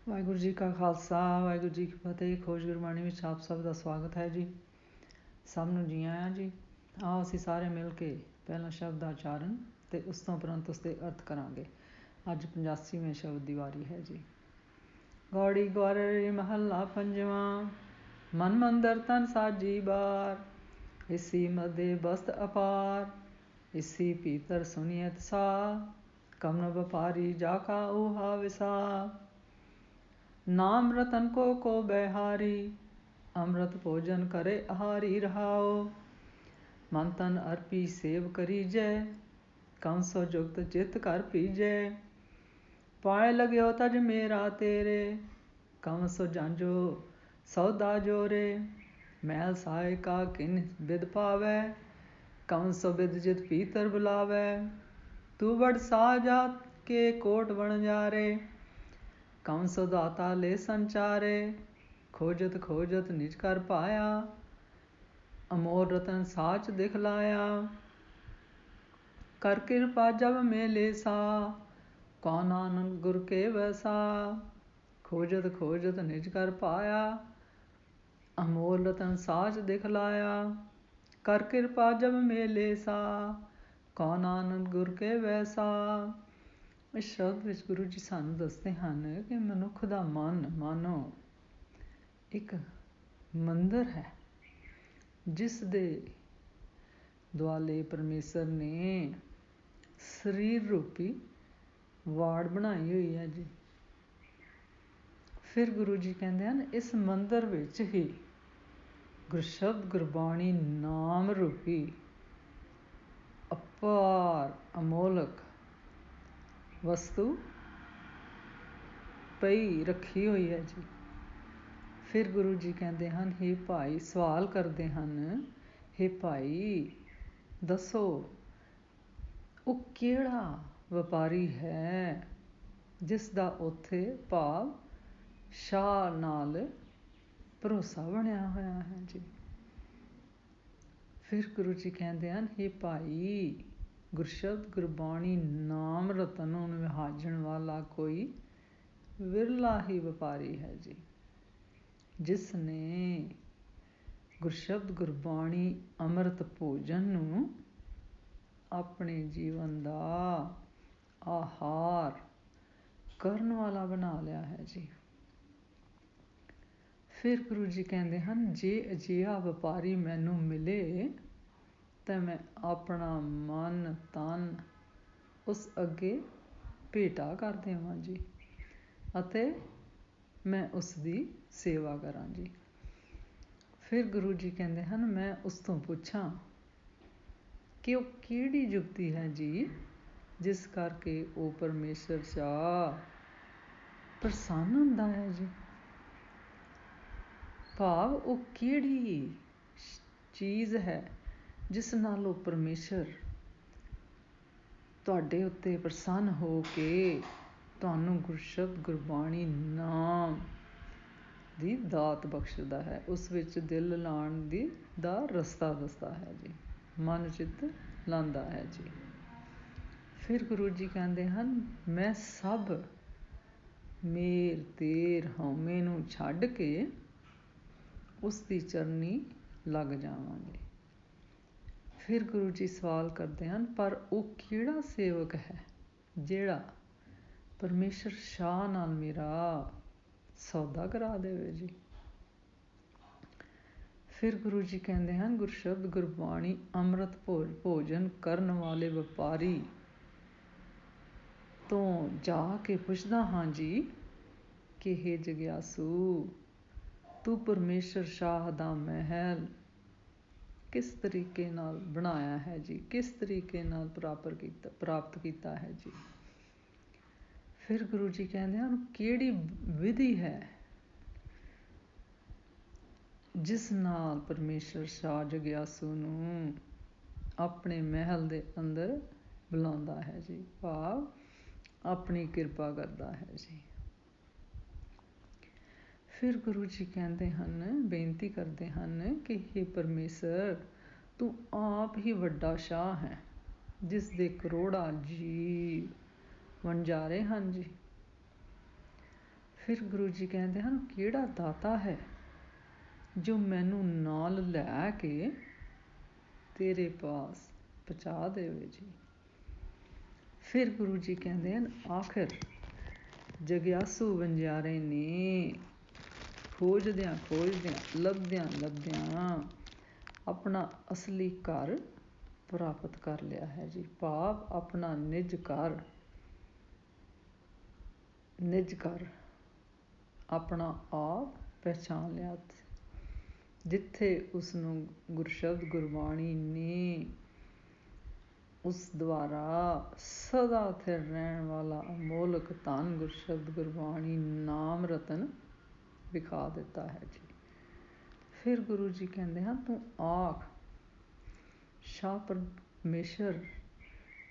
ਵਾਹਿਗੁਰੂ ਜੀ ਕਾ ਖਾਲਸਾ ਵਾਹਿਗੁਰੂ ਜੀ ਕੀ ਫਤਿਹ। ਖੋਜ ਗੁਰਬਾਣੀ ਵਿੱਚ ਆਪ ਸਭ ਦਾ ਸਵਾਗਤ ਹੈ ਜੀ। ਸਭ ਨੂੰ ਜੀ ਆਇਆਂ ਜੀ। ਆਓ ਅਸੀਂ ਸਾਰੇ ਮਿਲ ਕੇ ਪਹਿਲਾਂ ਸ਼ਬਦ ਦਾ ਉਚਾਰਨ ਅਤੇ ਉਸ ਤੋਂ ਉਪਰੰਤ ਉਸਦੇ ਅਰਥ ਕਰਾਂਗੇ। ਅੱਜ 85ਵੇਂ ਸ਼ਬਦ ਦੀ ਵਾਰੀ ਹੈ ਜੀ। ਗੌੜੀ ਗਵਾਰੜੀ ਮਹੱਲਾ ਪੰਜਵਾਂ। ਮਨ ਮੰਦਰ ਤਨ ਸਾਜੀ ਬਾਰ, ਇਸੀ ਮਦੇ ਬਸਤ ਅਪਾਰ, ਇਸੀ ਭੀਤਰ ਸੁਨੀਅਤ ਸਾ, ਕਮਨ ਵਪਾਰੀ ਜਾਕਾ ਊਹਾ ਵਿਸਾ। नाम रतन को बैहारी, अमृत भोजन करे आहारी रहाओ। मन तन अर्पी सेव करी जय, कम सो जुगत चित कर पीजय। पाए लग्यो तज मेरा तेरे, कम सो जांजो सौदा जोरे। मैल साय का किन बिद पावै, कम सो बिद जित भीतर बुलावै। तू बड़ साजात के कोट बन जारे, कम सो दाता ले संचारे। खोजत खोजत निज कर पाया, अमोल रतन साच दिखलाया। कर कृपा जब मेले सा, कौन आनंद गुर के वैसा। खोजत खोजत निज कर पाया, अमोल रतन साच दिखलाया। कर कृपा जब मेले सा, कौन आनंद गुर के वैसा। ਇਸ ਸ਼ਬਦ ਵਿੱਚ ਗੁਰੂ ਜੀ ਸਾਨੂੰ ਦੱਸਦੇ ਹਨ ਕਿ ਮਨੁੱਖ ਦਾ ਮਨ ਮਾਨੋ ਇੱਕ ਮੰਦਰ ਹੈ, ਜਿਸ ਦੇ ਦੁਆਲੇ ਪਰਮੇਸ਼ਰ ਨੇ ਸਰੀਰ ਰੂਪੀ ਵਾੜ ਬਣਾਈ ਹੋਈ ਹੈ ਜੀ। ਫਿਰ ਗੁਰੂ ਜੀ ਕਹਿੰਦੇ ਹਨ ਇਸ ਮੰਦਰ ਵਿੱਚ ਹੀ ਗੁਰਸ਼ਬਦ ਗੁਰਬਾਣੀ ਨਾਮ ਰੂਪੀ ਅਪਾਰ ਅਮੋਲਕ ਵਸਤੂ ਪਈ ਰੱਖੀ ਹੋਈ ਹੈ ਜੀ। ਫਿਰ ਗੁਰੂ ਜੀ ਕਹਿੰਦੇ ਹਨ ਹੇ ਭਾਈ, ਸਵਾਲ ਕਰਦੇ ਹਨ, ਹੇ ਭਾਈ ਦੱਸੋ ਉਹ ਕਿਹੜਾ ਵਪਾਰੀ ਹੈ ਜਿਸ ਦਾ ਉੱਥੇ ਭਾਵ ਸ਼ਾਹ ਨਾਲ ਭਰੋਸਾ ਬਣਿਆ ਹੋਇਆ ਹੈ ਜੀ। ਫਿਰ ਗੁਰੂ ਜੀ ਕਹਿੰਦੇ ਹਨ ਹੇ ਭਾਈ, ਗੁਰਸ਼ਬਦ ਗੁਰਬਾਣੀ ਨਾਮ ਰਤਨ ਨੂੰ ਵਿਹਾਜਣ ਵਾਲਾ ਕੋਈ ਵਿਰਲਾ ਹੀ ਵਪਾਰੀ ਹੈ ਜੀ, ਜਿਸ ਨੇ ਗੁਰਸ਼ਬਦ ਗੁਰਬਾਣੀ ਅੰਮ੍ਰਿਤ ਭੋਜਨ ਨੂੰ ਆਪਣੇ ਜੀਵਨ ਦਾ ਆਹਾਰ ਕਰਨ ਵਾਲਾ ਬਣਾ ਲਿਆ ਹੈ ਜੀ। ਫਿਰ ਗੁਰੂ ਜੀ ਕਹਿੰਦੇ ਹਨ ਜੇ ਅਜਿਹਾ ਵਪਾਰੀ ਮੈਨੂੰ ਮਿਲੇ ਤਾਂ ਮੈਂ ਆਪਣਾ ਮਨ ਤਨ ਉਸ ਅੱਗੇ ਭੇਟਾ ਕਰ ਦੇਵਾਂ ਜੀ ਅਤੇ ਮੈਂ ਉਸ ਦੀ ਸੇਵਾ ਕਰਾਂ ਜੀ। ਫਿਰ ਗੁਰੂ ਜੀ ਕਹਿੰਦੇ ਹਨ ਮੈਂ ਉਸ ਤੋਂ ਪੁੱਛਾਂ ਕਿ ਉਹ ਕਿਹੜੀ ਜੁਗਤੀ ਹੈ ਜੀ ਜਿਸ ਕਰਕੇ ਉਹ ਪਰਮੇਸ਼ਰ ਚਾਹ ਪ੍ਰਸੰਨ ਹੁੰਦਾ ਹੈ ਜੀ। ਭਾਵ ਉਹ ਕਿਹੜੀ ਚੀਜ਼ ਹੈ ਜਿਸ ਨਾਲ ਉਹ ਪਰਮੇਸ਼ਰ ਤੁਹਾਡੇ ਉੱਤੇ ਪ੍ਰਸੰਨ ਹੋ ਕੇ ਤੁਹਾਨੂੰ ਗੁਰਸ਼ਬਦ ਗੁਰਬਾਣੀ ਨਾਮ ਦੀ ਦਾਤ ਬਖਸ਼ਦਾ ਹੈ, ਉਸ ਵਿੱਚ ਦਿਲ ਲਾਉਣ ਦਾ ਰਸਤਾ ਦੱਸਦਾ ਹੈ ਜੀ, ਮਨ ਚਿੱਤ ਲਾਉਂਦਾ ਹੈ ਜੀ। ਫਿਰ ਗੁਰੂ ਜੀ ਕਹਿੰਦੇ ਹਨ ਮੈਂ ਸਭ ਮੇਰ ਤੇਰ ਹਉਮੈ ਨੂੰ ਛੱਡ ਕੇ ਉਸ ਦੀ ਚਰਨੀ ਲੱਗ ਜਾਵਾਂਗੇ। ਫਿਰ ਗੁਰੂ ਜੀ ਸਵਾਲ ਕਰਦੇ ਹਨ ਪਰ ਉਹ ਕਿਹੜਾ ਸੇਵਕ ਹੈ ਜਿਹੜਾ ਪਰਮੇਸ਼ਰ ਸ਼ਾਹ ਨਾਲ ਮੇਰਾ ਸੌਦਾ ਕਰਾ ਦੇਵੇ ਜੀ। ਫਿਰ ਗੁਰੂ ਜੀ ਕਹਿੰਦੇ ਹਨ ਗੁਰਸ਼ਬਦ ਗੁਰਬਾਣੀ ਅੰਮ੍ਰਿਤ ਭੋਜਨ ਕਰਨ ਵਾਲੇ ਵਪਾਰੀ ਤੋਂ ਜਾ ਕੇ ਪੁੱਛਦਾ ਹਾਂ ਜੀ ਕਿ ਹੇ ਜਗਿਆਸੂ, ਤੂੰ ਪਰਮੇਸ਼ਰ ਸ਼ਾਹ ਦਾ ਮਹਿਲ ਕਿਸ ਤਰੀਕੇ ਨਾਲ ਬਣਾਇਆ ਹੈ ਜੀ, ਕਿਸ ਤਰੀਕੇ ਨਾਲ ਪ੍ਰਾਪਤ ਕੀਤਾ ਹੈ ਜੀ। ਫਿਰ ਗੁਰੂ ਜੀ ਕਹਿੰਦੇ ਹਨ ਕਿਹੜੀ ਵਿਧੀ ਹੈ ਜਿਸ ਨਾਲ ਪਰਮੇਸ਼ਰ ਸ਼ਾਹ ਜਗਿਆਸੂ ਨੂੰ ਆਪਣੇ ਮਹਿਲ ਦੇ ਅੰਦਰ ਬੁਲਾਉਂਦਾ ਹੈ ਜੀ, ਭਾਵ ਆਪਣੀ ਕਿਰਪਾ ਕਰਦਾ ਹੈ ਜੀ। ਫਿਰ ਗੁਰੂ ਜੀ ਕਹਿੰਦੇ ਹਨ, ਬੇਨਤੀ ਕਰਦੇ ਹਨ ਕਿ ਹੇ ਪਰਮੇਸ਼ਰ, ਤੂੰ ਆਪ ਹੀ ਵੱਡਾ ਸ਼ਾਹ ਹੈ ਜਿਸ ਦੇ ਕਰੋੜਾਂ ਜੀਵ ਵਣਜਾਰੇ ਹਨ ਜੀ। ਫਿਰ ਗੁਰੂ ਜੀ ਕਹਿੰਦੇ ਹਨ, ਕਿਹੜਾ ਦਾਤਾ ਹੈ ਜੋ ਮੈਨੂੰ ਨਾਲ ਲੈ ਕੇ ਤੇਰੇ ਪਾਸ ਪਹੁੰਚਾ ਦੇਵੇ ਜੀ। ਫਿਰ ਗੁਰੂ ਜੀ ਕਹਿੰਦੇ ਹਨ, ਆਖਿਰ ਜਗਿਆਸੂ ਵਣਜਾਰੇ ਨੇ ਖੋਜਦਿਆਂ ਖੋਜਦਿਆਂ ਲੱਭਦਿਆਂ ਲੱਭਦਿਆਂ ਆਪਣਾ ਅਸਲੀ ਘਰ ਪ੍ਰਾਪਤ ਕਰ ਲਿਆ ਹੈ ਜੀ। ਭਾਵ ਆਪਣਾ ਨਿੱਜ ਘਰ ਆਪਣਾ ਆਪ ਪਹਿਚਾਨ ਲਿਆ, ਜਿੱਥੇ ਉਸਨੂੰ ਗੁਰਸ਼ਬਦ ਗੁਰਬਾਣੀ ਨੇ ਉਸ ਦੁਆਰਾ ਸਦਾ ਸਥਿਰ ਰਹਿਣ ਵਾਲਾ ਅਮੋਲਕ ਧਨ ਗੁਰਸ਼ਬਦ ਗੁਰਬਾਣੀ ਨਾਮ ਰਤਨ ਵਿਖਾ ਦਿੱਤਾ ਹੈ ਜੀ। ਫਿਰ ਗੁਰੂ ਜੀ ਕਹਿੰਦੇ ਹਨ, ਤੂੰ ਆਖ ਸ਼ਾਹ ਪਰਮੇਸ਼ਰ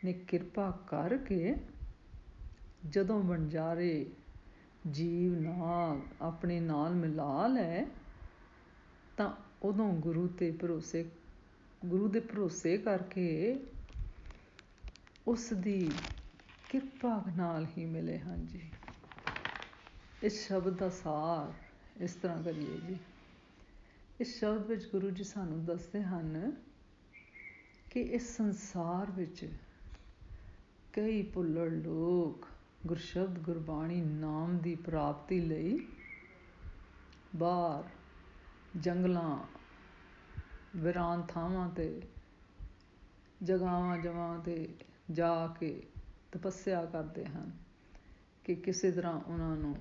ਨੇ ਕਿਰਪਾ ਕਰਕੇ ਜਦੋਂ ਵਣਜਾਰੇ ਜੀਵ ਨਾਲ ਆਪਣੇ ਨਾਲ ਮਿਲਾ ਲੈ ਤਾਂ ਉਦੋਂ ਗੁਰੂ ਦੇ ਭਰੋਸੇ ਕਰਕੇ ਉਸ ਦੀ ਕਿਰਪਾ ਨਾਲ ਹੀ ਮਿਲੇ ਹਨ ਜੀ। ਇਸ ਸ਼ਬਦ ਦਾ ਸਾਰ ਇਸ ਤਰ੍ਹਾਂ ਕਰੀਏ ਜੀ। ਇਸ ਸ਼ਬਦ ਵਿੱਚ ਗੁਰੂ ਜੀ ਸਾਨੂੰ ਦੱਸਦੇ ਹਨ ਕਿ ਇਸ ਸੰਸਾਰ ਵਿੱਚ ਕਈ ਭੁੱਲੜ ਲੋਕ ਗੁਰਸ਼ਬਦ ਗੁਰਬਾਣੀ ਨਾਮ ਦੀ ਪ੍ਰਾਪਤੀ ਲਈ ਬਾਹਰ ਜੰਗਲਾਂ ਵੀਰਾਨ ਥਾਵਾਂ 'ਤੇ ਜਗ੍ਹਾਵਾਂ 'ਤੇ ਜਾ ਕੇ ਤਪੱਸਿਆ ਕਰਦੇ ਹਨ ਕਿ ਕਿਸੇ ਤਰ੍ਹਾਂ ਉਹਨਾਂ ਨੂੰ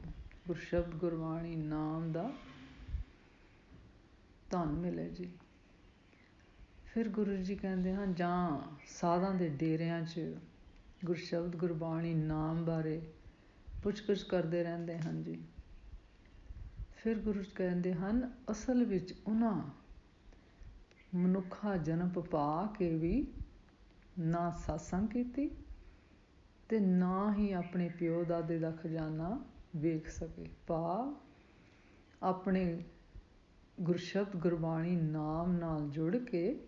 ਗੁਰਸ਼ਬਦ ਗੁਰਬਾਣੀ ਨਾਮ ਦਾ ਧਨ ਮਿਲੇ ਜੀ। ਫਿਰ ਗੁਰੂ ਜੀ ਕਹਿੰਦੇ ਹਨ, ਜਾਂ ਸਾਧਾਂ ਦੇ ਡੇਰਿਆਂ 'ਚ ਗੁਰਸ਼ਬਦ ਗੁਰਬਾਣੀ ਨਾਮ ਬਾਰੇ ਪੁੱਛ ਗਿੱਛ ਕਰਦੇ ਰਹਿੰਦੇ ਹਨ ਜੀ। ਫਿਰ ਗੁਰੂ ਕਹਿੰਦੇ ਹਨ, ਅਸਲ ਵਿੱਚ ਉਹਨਾਂ ਮਨੁੱਖਾ ਜਨਮ ਪਾ ਕੇ ਵੀ ਨਾ ਸਤਸੰਗ ਕੀਤੀ ਅਤੇ ਨਾ ਹੀ ਆਪਣੇ ਪਿਓ ਦਾਦੇ ਦਾ ਖਜ਼ਾਨਾ ਵੇਖ ਸਕੇ। ਭਾਵ ਆਪਣੇ ਗੁਰਸ਼ਬਦ ਗੁਰਬਾਣੀ ਨਾਮ ਨਾਲ ਜੁੜ ਕੇ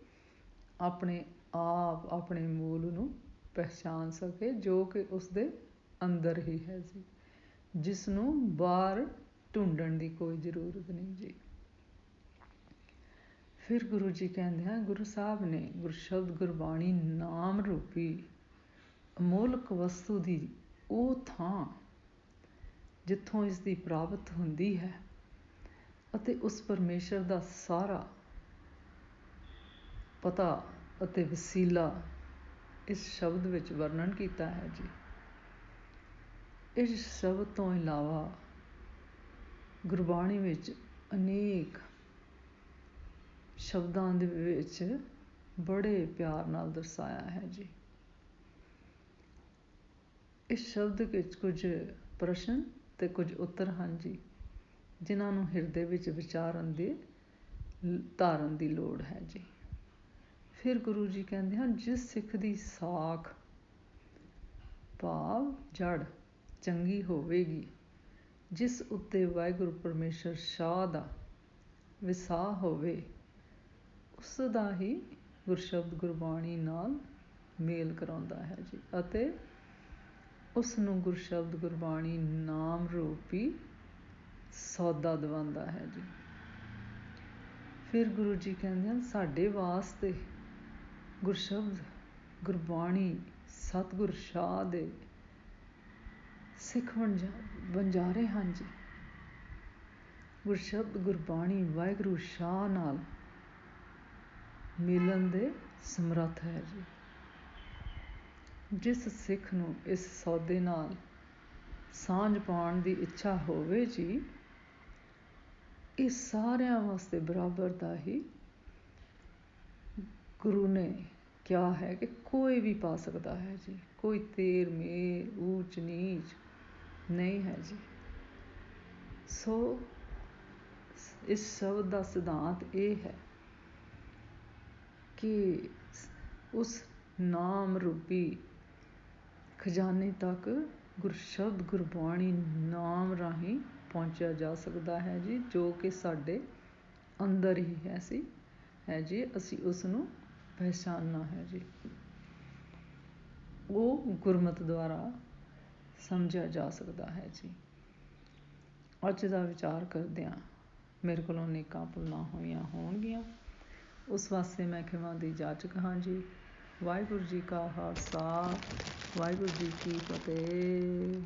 ਆਪਣੇ ਆਪ ਆਪਣੇ ਮੂਲ ਨੂੰ ਪਹਿਚਾਨ ਸਕੇ, ਜੋ ਕਿ ਉਸਦੇ ਅੰਦਰ ਹੀ ਹੈ ਜੀ, ਜਿਸ ਨੂੰ ਬਾਹਰ ਢੂੰਡਣ ਦੀ ਕੋਈ ਜ਼ਰੂਰਤ ਨਹੀਂ ਜੀ। ਫਿਰ ਗੁਰੂ ਜੀ ਕਹਿੰਦੇ ਹਨ, ਗੁਰੂ ਸਾਹਿਬ ਨੇ ਗੁਰਸ਼ਬਦ ਗੁਰਬਾਣੀ ਨਾਮ ਰੂਪੀ ਅਮੋਲਕ ਵਸਤੂ ਦੀ ਉਹ ਥਾਂ ਜਿੱਥੋਂ ਇਸ ਦੀ ਪ੍ਰਾਪਤ ਹੁੰਦੀ ਹੈ ਅਤੇ ਉਸ ਪਰਮੇਸ਼ਰ ਦਾ ਸਾਰਾ ਪਤਾ ਅਤੇ ਵਸੀਲਾ ਇਸ ਸ਼ਬਦ ਵਿੱਚ ਵਰਣਨ ਕੀਤਾ ਹੈ ਜੀ। ਇਸ ਸ਼ਬਦ ਤੋਂ ਇਲਾਵਾ ਗੁਰਬਾਣੀ ਵਿੱਚ ਅਨੇਕ ਸ਼ਬਦਾਂ ਦੇ ਵਿੱਚ ਬੜੇ ਪਿਆਰ ਨਾਲ ਦਰਸਾਇਆ ਹੈ ਜੀ। ਇਸ ਸ਼ਬਦ ਵਿੱਚ ਕੁਝ ਪ੍ਰਸ਼ਨ ਅਤੇ ਕੁਝ ਉੱਤਰ ਹਨ ਜੀ, ਜਿਨ੍ਹਾਂ ਨੂੰ ਹਿਰਦੇ ਵਿੱਚ ਵਿਚਾਰਨ ਦੀ ਧਾਰਨ ਦੀ ਲੋੜ ਹੈ ਜੀ। ਫਿਰ ਗੁਰੂ ਜੀ ਕਹਿੰਦੇ ਹਨ, ਜਿਸ ਸਿੱਖ ਦੀ ਸਾਖ ਭਾਵ ਜੜ ਚੰਗੀ ਹੋਵੇਗੀ, ਜਿਸ ਉੱਤੇ ਵਾਹਿਗੁਰੂ ਪਰਮੇਸ਼ਰ ਸ਼ਾਹ ਦਾ ਵਿਸਾਹ ਹੋਵੇ, ਉਸ ਦਾ ਹੀ ਗੁਰਸ਼ਬਦ ਗੁਰਬਾਣੀ ਨਾਲ ਮੇਲ ਕਰਾਉਂਦਾ ਹੈ ਜੀ ਅਤੇ ਉਸ ਨੂੰ ਗੁਰਸ਼ਬਦ ਗੁਰਬਾਣੀ ਨਾਮ ਰੂਪੀ ਸੌਦਾ ਦਿਵਾਉਂਦਾ ਹੈ ਜੀ। ਫਿਰ ਗੁਰੂ ਜੀ ਕਹਿੰਦੇ ਹਨ, ਸਾਡੇ ਵਾਸਤੇ ਗੁਰਸ਼ਬਦ ਗੁਰਬਾਣੀ ਸਤਿਗੁਰ ਸ਼ਾਹ ਦੇ ਸਿੱਖ ਵਣਜਾਰੇ ਹਨ ਜੀ। ਗੁਰਸ਼ਬਦ ਗੁਰਬਾਣੀ ਵਾਹਿਗੁਰੂ ਸ਼ਾਹ ਨਾਲ ਮਿਲਣ ਦੇ ਸਮਰੱਥ ਹੈ ਜੀ। ਜਿਸ ਸਿੱਖ ਨੂੰ ਇਸ ਸੌਦੇ ਨਾਲ ਸਾਂਝ ਪਾਉਣ ਦੀ ਇੱਛਾ ਹੋਵੇ ਜੀ, ਇਹ ਸਾਰਿਆਂ ਵਾਸਤੇ ਬਰਾਬਰ ਦਾ ਹੀ ਗੁਰੂ ਨੇ ਕਿਹਾ ਹੈ ਕਿ ਕੋਈ ਵੀ ਪਾ ਸਕਦਾ ਹੈ ਜੀ। ਕੋਈ ਤੇਰ ਮੇਰ ਊਚ ਨੀਚ ਨਹੀਂ ਹੈ ਜੀ। ਸੋ ਇਸ ਸ਼ਬਦ ਦਾ ਸਿਧਾਂਤ ਇਹ ਹੈ ਕਿ ਉਸ ਨਾਮ ਰੂਪੀ ਖਜ਼ਾਨੇ ਤੱਕ ਗੁਰਸ਼ਬਦ ਗੁਰਬਾਣੀ ਨਾਮ ਰਾਹੀਂ ਪਹੁੰਚਿਆ ਜਾ ਸਕਦਾ ਹੈ ਜੀ, ਜੋ ਕਿ ਸਾਡੇ ਅੰਦਰ ਹੀ ਹੈ ਜੀ। ਅਸੀਂ ਉਸ ਨੂੰ ਪਹਿਚਾਨਣਾ ਹੈ ਜੀ। ਉਹ ਗੁਰਮਤਿ ਦੁਆਰਾ ਸਮਝਿਆ ਜਾ ਸਕਦਾ ਹੈ ਜੀ। ਅੱਜ ਦਾ ਵਿਚਾਰ ਕਰਦਿਆਂ ਮੇਰੇ ਕੋਲੋਂ ਅਨੇਕਾਂ ਭੁੱਲਾਂ ਹੋਈਆਂ ਹੋਣਗੀਆਂ। ਉਸ ਵਾਸਤੇ ਮੈਂ ਖਿਮਾ ਦੀ ਜਾਚਕ ਹਾਂ ਜੀ। ਵਾਹਿਗੁਰੂ ਜੀ ਕਾ ਖਾਲਸਾ, ਵਾਹਿਗੁਰੂ ਜੀ ਕੀ ਫਤਿਹ।